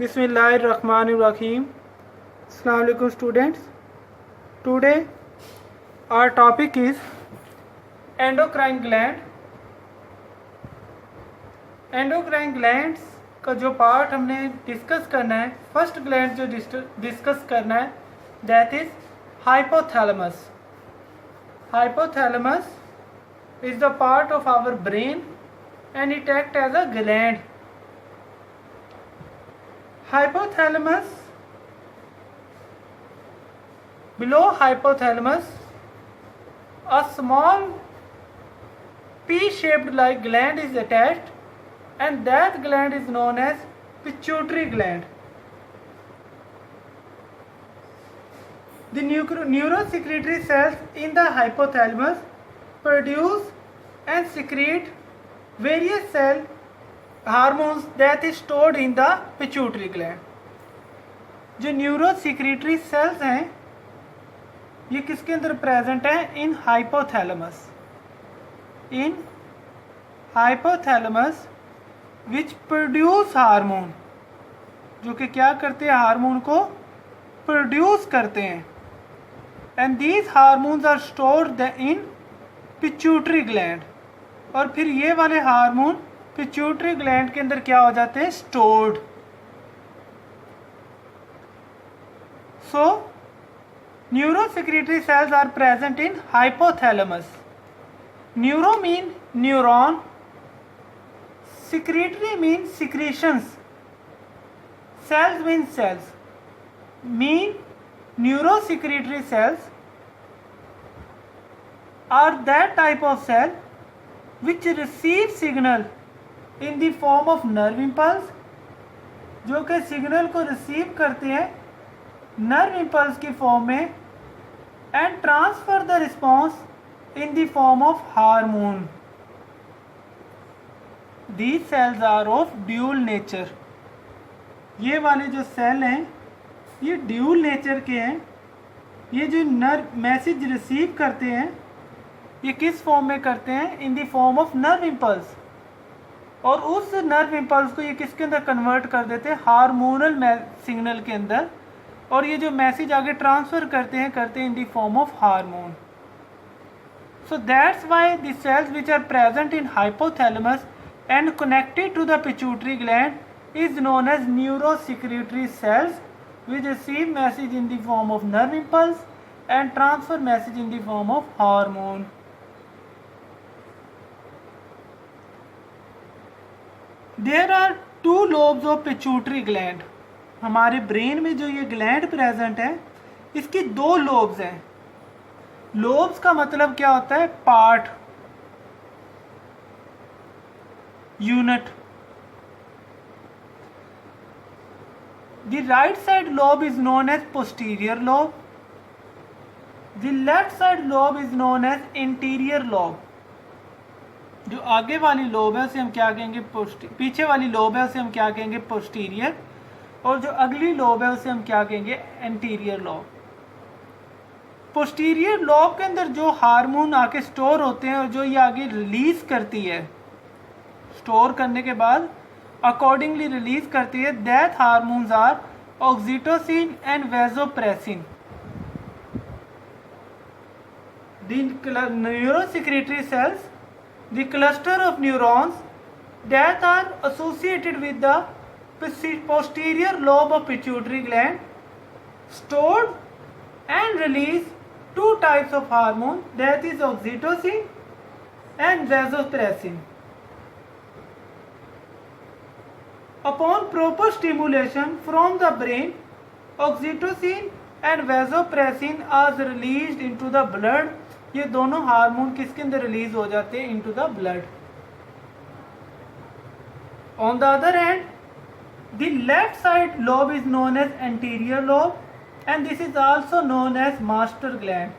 Bismillahirrahmanirrahim. Assalamu alaikum students. Today our topic is endocrine gland. Endocrine glands का जो part हमने discuss करना है, फर्स्ट ग्लैंड जो डिस्कस करना है that is hypothalamus. Hypothalamus is the part of our brain and it acts as a gland. Hypothalamus, below hypothalamus, a small P-shaped like gland is attached, and that gland is known as pituitary gland. The neurosecretory cells in the hypothalamus produce and secrete various cell hormones that is stored in the pituitary gland. जो neurosecretory cells हैं ये किसके अंदर present है? In hypothalamus. In hypothalamus which produce hormone, जो कि क्या करते हैं? हार्मोन को प्रोड्यूस करते हैं. And these hormones are stored in pituitary gland. और फिर ये वाले हार्मोन पिट्यूटरी ग्लैंड के अंदर क्या हो जाते हैं? Stored. So neurosecretory cells are present in hypothalamus. Neuro mean neuron, secretory means secretions, cells mean cells. Mean neurosecretory cells are that type of cell which receive signal in the form of nerve impulse, जो कि signal को receive करते हैं nerve impulse की form में, and transfer the response in the form of hormone. These cells are of dual nature. ये वाले जो सेल हैं ये ड्यूल नेचर के हैं. ये जो नर्व मैसेज रिसीव करते हैं ये किस फॉर्म में करते हैं? In the form of nerve impulse. और उस नर्व इम्पल्स को ये किसके अंदर कन्वर्ट कर देते हैं? हार्मोनल सिग्नल के अंदर. और ये जो मैसेज आगे ट्रांसफर करते हैं in the form of hormone. So that's why the cells which are present in hypothalamus and connected to the pituitary gland is known as neurosecretory cells, which receive message in the form of nerve impulse and transfer message in the form of hormone. There are two lobes of pituitary gland. हमारे brain में जो ये gland present है इसकी दो lobes हैं. Lobes का मतलब क्या होता है? Part, unit. The right side lobe is known as posterior lobe. The left side lobe is known as anterior lobe. जो आगे वाली लोब है उसे हम क्या कहेंगे? पीछे वाली लोब है उसे हम क्या कहेंगे? पोस्टीरियर. और जो अगली लोब है उसे हम क्या कहेंगे? Anterior lobe. पोस्टीरियर लोब के अंदर जो हार्मोन आके स्टोर होते हैं और जो ये आगे रिलीज करती है, स्टोर करने के बाद अकॉर्डिंगली रिलीज करती है, that hormones are oxytocin and vasopressin. The neurosecretory cells, the cluster of neurons that are associated with the posterior lobe of pituitary gland stored and release two types of hormone, that is oxytocin and vasopressin. Upon proper stimulation from the brain, oxytocin and vasopressin are released into the blood. ये दोनों hormone किसके अंदर release हो जाते हैं? into the blood. On the other hand, the left side lobe is known as anterior lobe, and this is also known as master gland.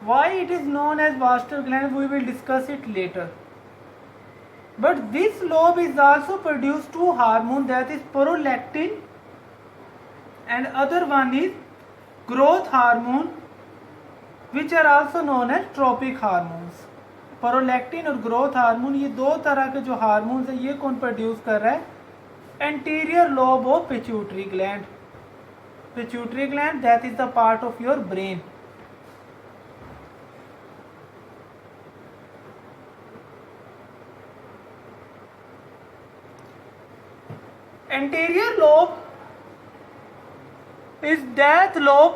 Why it is known as master gland we will discuss it later. But this lobe is also produce two hormones, that is prolactin and other one is growth hormone, which are also known as tropic hormones. Prolactin और growth hormone, ये दो तरह के जो hormones है ये कौन produce कर रहा है? anterior lobe of pituitary gland. Pituitary gland, that is the part of your brain. Anterior lobe is that lobe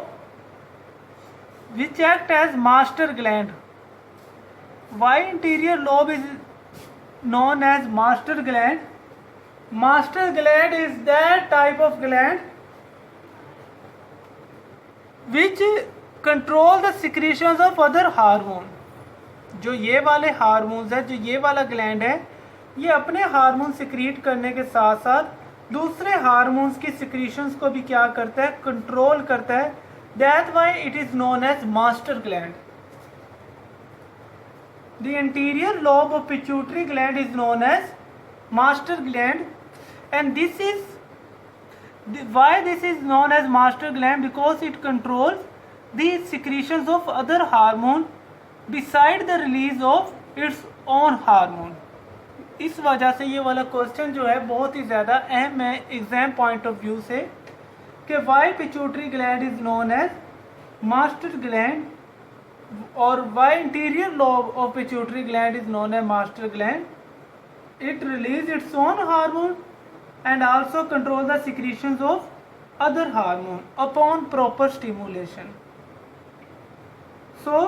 which act as master gland. Why anterior lobe is known as master gland? Master gland is that type of gland which control the secretions of other hormone. जो ये वाले hormones है, जो ये वाला gland है, ये अपने हार्मोन सिक्रीट करने के साथ साथ दूसरे हार्मोन्स की सिक्रीशंस को भी क्या करता है, कंट्रोल करता है. That why it is known as master gland. The anterior lobe of pituitary gland is known as master gland, and this is why this is known as master gland, because it controls the secretions of other hormone beside the release of its own hormone. इस वजह से ये वाला question जो है बहुत ही ज़्यादा अहम है एग्जाम पॉइंट ऑफ व्यू से, कि why pituitary gland is known as master gland और why interior lobe of pituitary gland is known as master gland. It release its own hormone and also control the secretions of other hormone upon proper stimulation. So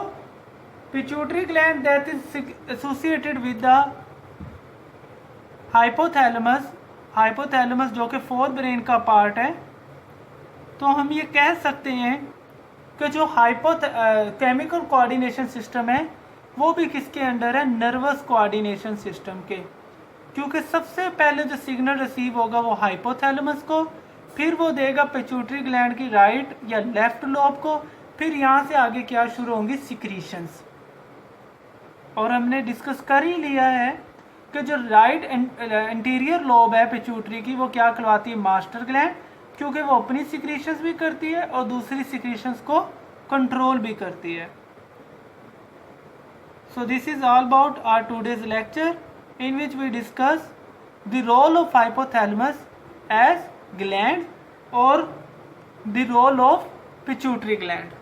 pituitary gland that is associated with the hypothalamus, hypothalamus जो कि fourth brain का part है, तो हम ये कह सकते हैं कि जो केमिकल कोऑर्डिनेशन सिस्टम है वो भी किसके अंडर है, नर्वस कोऑर्डिनेशन सिस्टम के. क्योंकि सबसे पहले जो सिग्नल रिसीव होगा वो हाइपोथैलेमस को, फिर वो देगा पिट्यूटरी ग्लैंड की राइट या लेफ्ट लोब को, फिर यहाँ से आगे क्या शुरू होंगी, सिक्रीशंस. और हमने डिस्कस कर ही लिया है कि जो राइट इंटीरियर लोब है पिट्यूटरी की, वो क्या कहलाती है, मास्टर ग्लैंड, क्योंकि वो अपनी सिक्रीशंस भी करती है और दूसरी सिक्रीशंस को कंट्रोल भी करती है. So this is all about our today's lecture, in which we discuss the role of hypothalamus as gland or the role of pituitary gland.